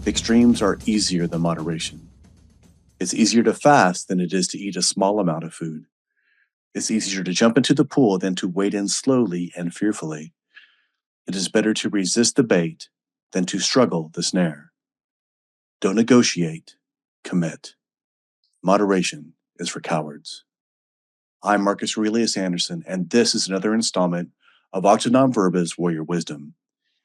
Extremes are easier than moderation. It's easier to fast than it is to eat a small amount of food. It's easier to jump into the pool than to wade in slowly and fearfully. It is better to resist the bait than to struggle the snare. Don't negotiate, commit. Moderation is for cowards. I'm Marcus Aurelius Anderson, and this is another installment of Octanon Verba's Warrior Wisdom.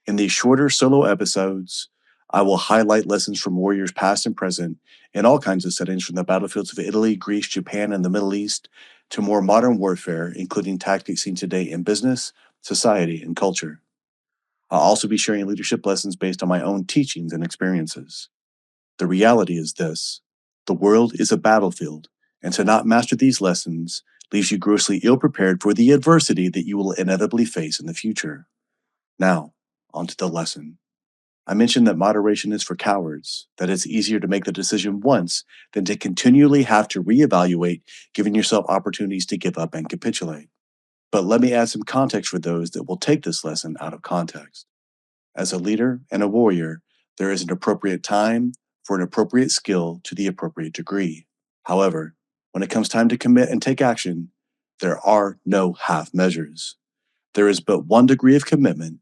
In these shorter solo episodes, I will highlight lessons from warriors past and present in all kinds of settings, from the battlefields of Italy, Greece, Japan, and the Middle East to more modern warfare, including tactics seen today in business, society, and culture. I'll also be sharing leadership lessons based on my own teachings and experiences. The reality is this: the world is a battlefield, and to not master these lessons leaves you grossly ill-prepared for the adversity that you will inevitably face in the future. Now, on to the lesson. I mentioned that moderation is for cowards, that it's easier to make the decision once than to continually have to reevaluate, giving yourself opportunities to give up and capitulate. But let me add some context for those that will take this lesson out of context. As a leader and a warrior, there is an appropriate time for an appropriate skill to the appropriate degree. However, when it comes time to commit and take action, there are no half measures. There is but one degree of commitment,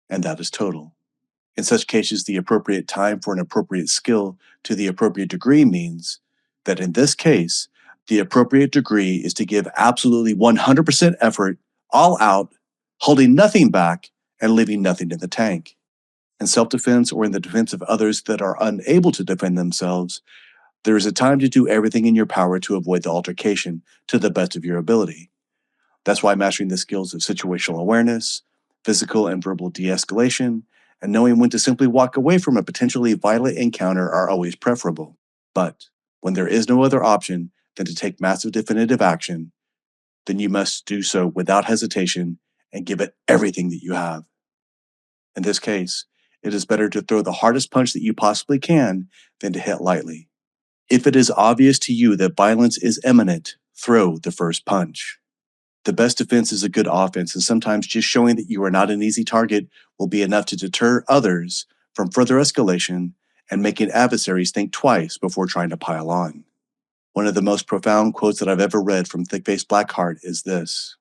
and that is total. In such cases, the appropriate time for an appropriate skill to the appropriate degree means that in this case, the appropriate degree is to give absolutely 100% effort, all out, holding nothing back, and leaving nothing in the tank. In self-defense or in the defense of others that are unable to defend themselves, there is a time to do everything in your power to avoid the altercation to the best of your ability. That's why mastering the skills of situational awareness, physical and verbal de-escalation, and knowing when to simply walk away from a potentially violent encounter are always preferable. But when there is no other option than to take massive definitive action, then you must do so without hesitation and give it everything that you have. In this case, it is better to throw the hardest punch that you possibly can than to hit lightly. If it is obvious to you that violence is imminent, throw the first punch. The best defense is a good offense, and sometimes just showing that you are not an easy target will be enough to deter others from further escalation and making adversaries think twice before trying to pile on. One of the most profound quotes that I've ever read from Thick-Faced Blackheart is this: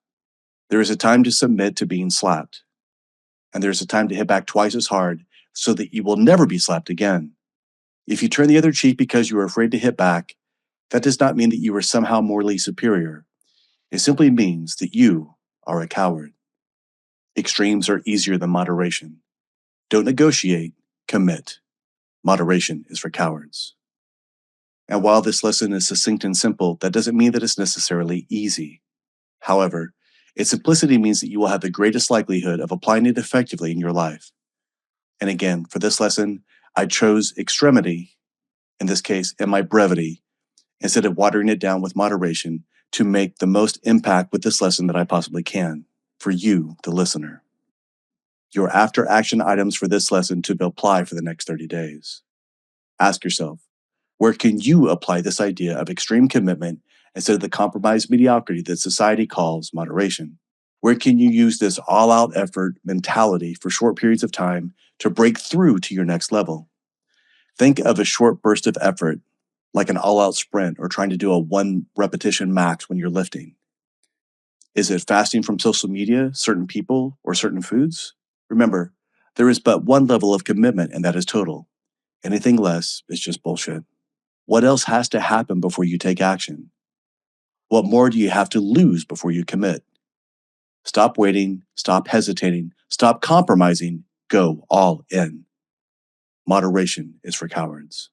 "There is a time to submit to being slapped, and there is a time to hit back twice as hard so that you will never be slapped again. If you turn the other cheek because you are afraid to hit back, that does not mean that you are somehow morally superior. It simply means that you are a coward." Extremes are easier than moderation. Don't negotiate, commit. Moderation is for cowards. And while this lesson is succinct and simple, that doesn't mean that it's necessarily easy. However, its simplicity means that you will have the greatest likelihood of applying it effectively in your life. And again, for this lesson, I chose extremity, in this case, in my brevity, instead of watering it down with moderation, to make the most impact with this lesson that I possibly can, for you, the listener. Your after-action items for this lesson to apply for the next 30 days. Ask yourself, where can you apply this idea of extreme commitment instead of the compromised mediocrity that society calls moderation? Where can you use this all-out effort mentality for short periods of time to break through to your next level? Think of a short burst of effort, like an all-out sprint or trying to do a 1 repetition max when you're lifting. Is it fasting from social media, certain people, or certain foods? Remember, there is but one level of commitment, and that is total. Anything less is just bullshit. What else has to happen before you take action? What more do you have to lose before you commit? Stop waiting, stop hesitating, stop compromising, go all in. Moderation is for cowards.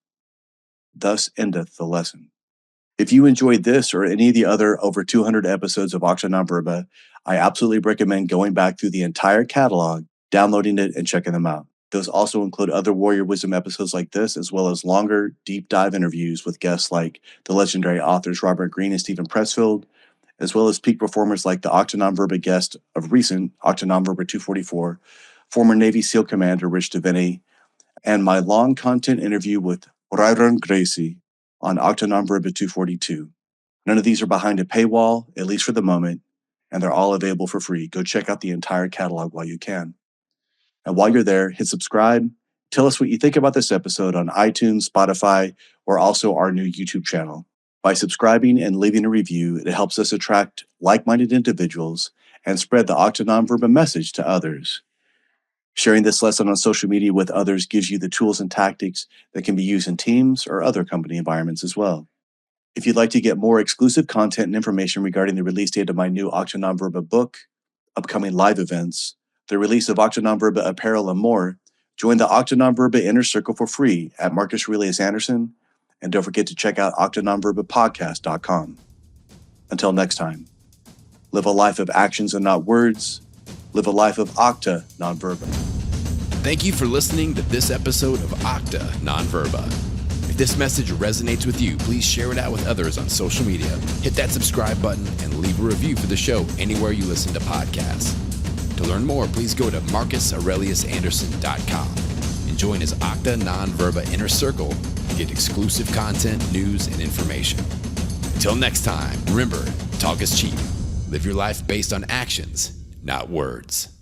Thus endeth the lesson. If you enjoyed this or any of the other over 200 episodes of Octanon Verba, I absolutely recommend going back through the entire catalog, downloading it, and checking them out. Those also include other Warrior Wisdom episodes like this, as well as longer, deep dive interviews with guests like the legendary authors Robert Greene and Stephen Pressfield, as well as peak performers like the Octanon Verba guest of recent Octanon Verba 244, former Navy SEAL Commander Rich DeVinny, and my long content interview with Ryan Gracie on Octanon Verba 242. None of these are behind a paywall, at least for the moment, and they're all available for free. Go check out the entire catalog while you can. And while you're there, hit subscribe Tell us what you think about this episode on iTunes, Spotify, or also our new YouTube channel. By subscribing and leaving a review, it helps us attract like-minded individuals and spread the Octa-Nonverbal message to others. Sharing this lesson on social media with others gives you the tools and tactics that can be used in teams or other company environments as well. If you'd like to get more exclusive content and information regarding the release date of my new Octa-Nonverbal book, upcoming live events, the release of Octa-Nonverbal apparel, and more, join the Octa-Nonverbal Inner Circle for free at Marcus Aurelius Anderson, and don't forget to check out octanonverbalpodcast.com. Until next time, live a life of actions and not words. Live a life of Octa-Nonverbal. Thank you for listening to this episode of Octa-Nonverbal. If this message resonates with you, please share it out with others on social media. Hit that subscribe button and leave a review for the show anywhere you listen to podcasts. To learn more, please go to marcusaureliusanderson.com and join his Octa-Nonverbal Inner Circle to get exclusive content, news, and information. Until next time, remember, talk is cheap. Live your life based on actions, not words.